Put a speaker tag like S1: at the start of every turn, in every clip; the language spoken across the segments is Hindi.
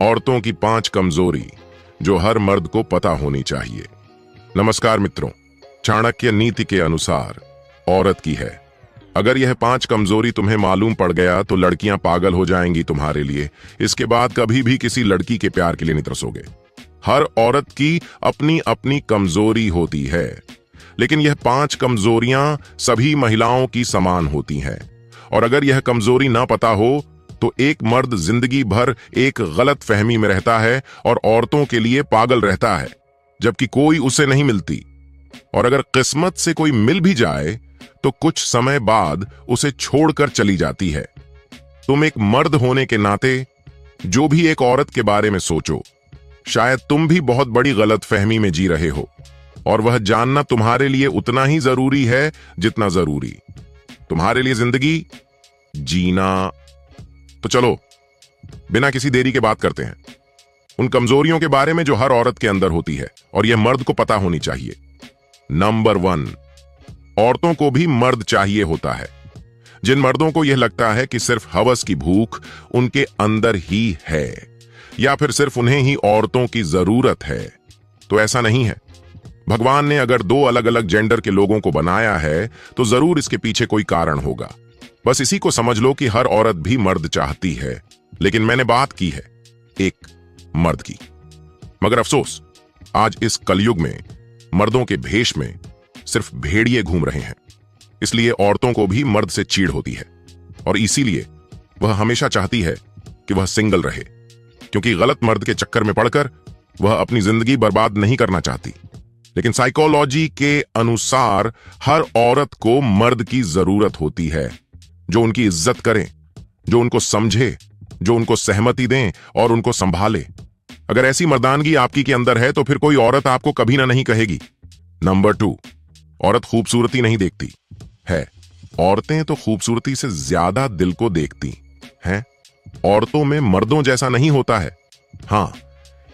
S1: औरतों की 5 कमजोरी जो हर मर्द को पता होनी चाहिए। नमस्कार मित्रों, चाणक्य नीति के अनुसार औरत की है। अगर यह 5 कमजोरी तुम्हें मालूम पड़ गया तो लड़कियां पागल हो जाएंगी तुम्हारे लिए। इसके बाद कभी भी किसी लड़की के प्यार के लिए नहीं तरसोगे। हर औरत की अपनी अपनी कमजोरी होती है, लेकिन यह 5 कमजोरियां सभी महिलाओं की समान होती हैं। और अगर यह कमजोरी ना पता हो तो एक मर्द जिंदगी भर एक गलत फहमी में रहता है और औरतों के लिए पागल रहता है, जबकि कोई उसे नहीं मिलती। और अगर किस्मत से कोई मिल भी जाए तो कुछ समय बाद उसे छोड़कर चली जाती है। तुम एक मर्द होने के नाते जो भी एक औरत के बारे में सोचो, शायद तुम भी बहुत बड़ी गलत फहमी में जी रहे हो, और वह जानना तुम्हारे लिए उतना ही जरूरी है जितना जरूरी तुम्हारे लिए जिंदगी जीना। तो चलो बिना किसी देरी के बात करते हैं उन कमजोरियों के बारे में जो हर औरत के अंदर होती है और यह मर्द को पता होनी चाहिए। नंबर 1, औरतों को भी मर्द चाहिए होता है। जिन मर्दों को यह लगता है कि सिर्फ हवस की भूख उनके अंदर ही है, या फिर सिर्फ उन्हें ही औरतों की जरूरत है, तो ऐसा नहीं है। भगवान ने अगर 2 अलग अलग जेंडर के लोगों को बनाया है तो जरूर इसके पीछे कोई कारण होगा। बस इसी को समझ लो कि हर औरत भी मर्द चाहती है, लेकिन मैंने बात की है एक मर्द की। मगर अफसोस, आज इस कलयुग में मर्दों के भेष में सिर्फ भेड़िए घूम रहे हैं। इसलिए औरतों को भी मर्द से चीड़ होती है, और इसीलिए वह हमेशा चाहती है कि वह सिंगल रहे, क्योंकि गलत मर्द के चक्कर में पड़कर वह अपनी जिंदगी बर्बाद नहीं करना चाहती। लेकिन साइकोलॉजी के अनुसार हर औरत को मर्द की जरूरत होती है, जो उनकी इज्जत करें, जो उनको समझे, जो उनको सहमति दें और उनको संभाले। अगर ऐसी मर्दानगी आपकी के अंदर है तो फिर कोई औरत आपको कभी ना नहीं कहेगी। नंबर 2, औरत खूबसूरती नहीं देखती है, औरतें तो खूबसूरती से ज्यादा दिल को देखती हैं। औरतों में मर्दों जैसा नहीं होता है। हाँ,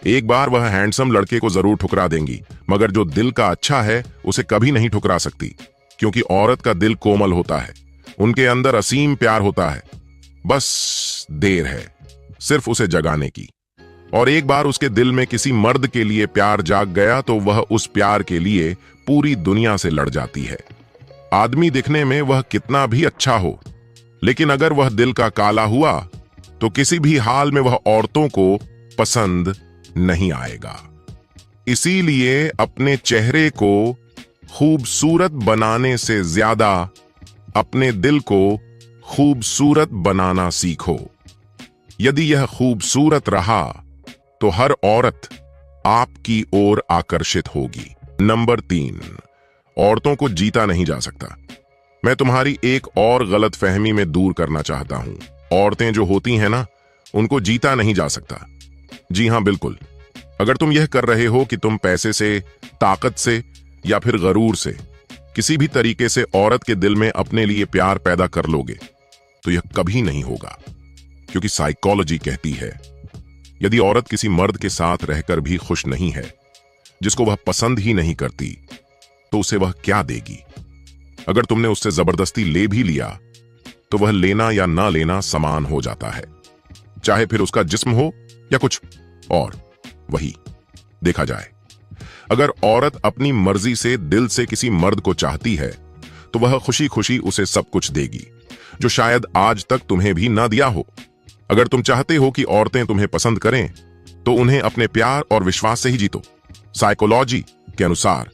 S1: एक बार वह हैंडसम लड़के को जरूर ठुकरा देंगी, मगर जो दिल का अच्छा है उसे कभी नहीं ठुकरा सकती, क्योंकि औरत का दिल कोमल होता है, उनके अंदर असीम प्यार होता है। बस देर है सिर्फ उसे जगाने की। और एक बार उसके दिल में किसी मर्द के लिए प्यार जाग गया तो वह उस प्यार के लिए पूरी दुनिया से लड़ जाती है। आदमी दिखने में वह कितना भी अच्छा हो, लेकिन अगर वह दिल का काला हुआ तो किसी भी हाल में वह औरतों को पसंद नहीं आएगा। इसीलिए अपने चेहरे को खूबसूरत बनाने से ज्यादा अपने दिल को खूबसूरत बनाना सीखो। यदि यह खूबसूरत रहा तो हर औरत आपकी ओर आकर्षित होगी। नंबर 3, औरतों को जीता नहीं जा सकता। मैं तुम्हारी एक और गलत फहमी में दूर करना चाहता हूं। औरतें जो होती हैं ना, उनको जीता नहीं जा सकता। जी हां, बिल्कुल। अगर तुम यह कर रहे हो कि तुम पैसे से, ताकत से या फिर गरूर से किसी भी तरीके से औरत के दिल में अपने लिए प्यार पैदा कर लोगे, तो यह कभी नहीं होगा, क्योंकि साइकोलॉजी कहती है यदि औरत किसी मर्द के साथ रहकर भी खुश नहीं है, जिसको वह पसंद ही नहीं करती, तो उसे वह क्या देगी। अगर तुमने उससे जबरदस्ती ले भी लिया तो वह लेना या ना लेना समान हो जाता है, चाहे फिर उसका जिस्म हो या कुछ और। वही देखा जाए, अगर औरत अपनी मर्जी से दिल से किसी मर्द को चाहती है तो वह खुशी खुशी उसे सब कुछ देगी, जो शायद आज तक तुम्हें भी ना दिया हो। अगर तुम चाहते हो कि औरतें तुम्हें पसंद करें तो उन्हें अपने प्यार और विश्वास से ही जीतो। साइकोलॉजी के अनुसार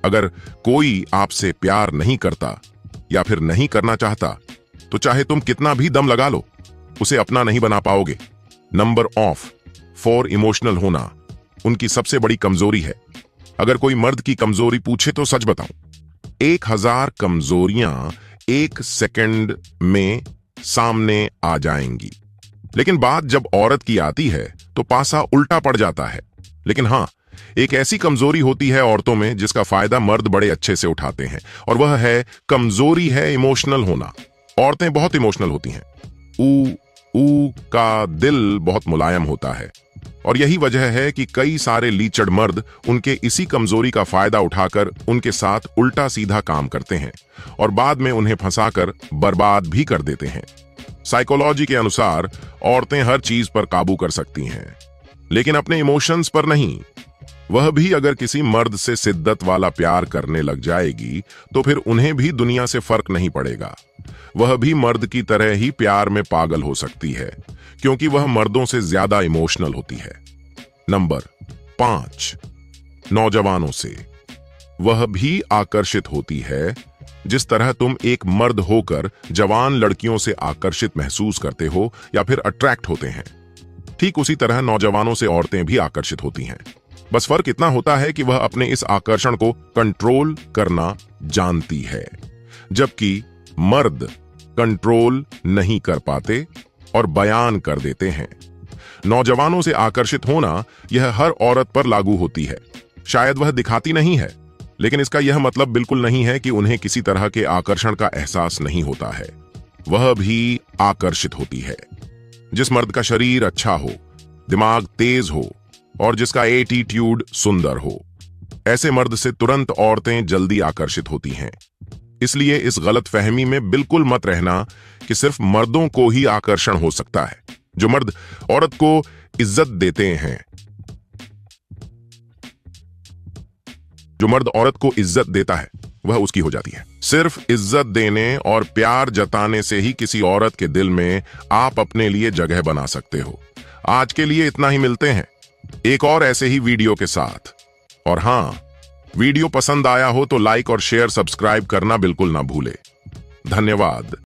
S1: अगर कोई आपसे प्यार नहीं करता या फिर नहीं करना चाहता तो चाहे तुम कितना भी दम लगा लो, उसे अपना नहीं बना पाओगे। नंबर 4, इमोशनल होना उनकी सबसे बड़ी कमजोरी है। अगर कोई मर्द की कमजोरी पूछे तो सच बताऊं, 1000 कमजोरियां 1 सेकंड में सामने आ जाएंगी, लेकिन बात जब औरत की आती है तो पासा उल्टा पड़ जाता है। लेकिन हां, एक ऐसी कमजोरी होती है औरतों में जिसका फायदा मर्द बड़े अच्छे से उठाते हैं, और वह है कमजोरी है इमोशनल होना। औरतें बहुत इमोशनल होती हैं। ऊ का दिल बहुत मुलायम होता है, और यही वजह है कि कई सारे लीचड़ मर्द उनके इसी कमजोरी का फायदा उठाकर उनके साथ उल्टा सीधा काम करते हैं और बाद में उन्हें फंसाकर बर्बाद भी कर देते हैं। साइकोलॉजी के अनुसार औरतें हर चीज पर काबू कर सकती हैं, लेकिन अपने इमोशंस पर नहीं। वह भी अगर किसी मर्द से शिद्दत वाला प्यार करने लग जाएगी तो फिर उन्हें भी दुनिया से फर्क नहीं पड़ेगा। वह भी मर्द की तरह ही प्यार में पागल हो सकती है, क्योंकि वह मर्दों से ज्यादा इमोशनल होती है। नंबर 5, नौजवानों से। वह भी आकर्षित होती है जिस तरह तुम एक मर्द होकर जवान लड़कियों से आकर्षित महसूस करते हो या फिर अट्रैक्ट होते हैं, ठीक उसी तरह नौजवानों से औरतें भी आकर्षित होती हैं। बस फर्क इतना होता है कि वह अपने इस आकर्षण को कंट्रोल करना जानती है, जबकि मर्द कंट्रोल नहीं कर पाते और बयान कर देते हैं। नौजवानों से आकर्षित होना यह हर औरत पर लागू होती है। शायद वह दिखाती नहीं है, लेकिन इसका यह मतलब बिल्कुल नहीं है कि उन्हें किसी तरह के आकर्षण का एहसास नहीं होता है। वह भी आकर्षित होती है। जिस मर्द का शरीर अच्छा हो, दिमाग तेज हो और जिसका एटीट्यूड सुंदर हो, ऐसे मर्द से तुरंत औरतें जल्दी आकर्षित होती हैं। इसलिए इस गलतफहमी में बिल्कुल मत रहना कि सिर्फ मर्दों को ही आकर्षण हो सकता है। जो मर्द औरत को इज्जत देते हैं, जो मर्द औरत को इज्जत देता है, वह उसकी हो जाती है। सिर्फ इज्जत देने और प्यार जताने से ही किसी औरत के दिल में आप अपने लिए जगह बना सकते हो। आज के लिए इतना ही, मिलते हैं एक और ऐसे ही वीडियो के साथ। और हां, वीडियो पसंद आया हो तो लाइक और शेयर, सब्सक्राइब करना बिल्कुल ना भूले। धन्यवाद।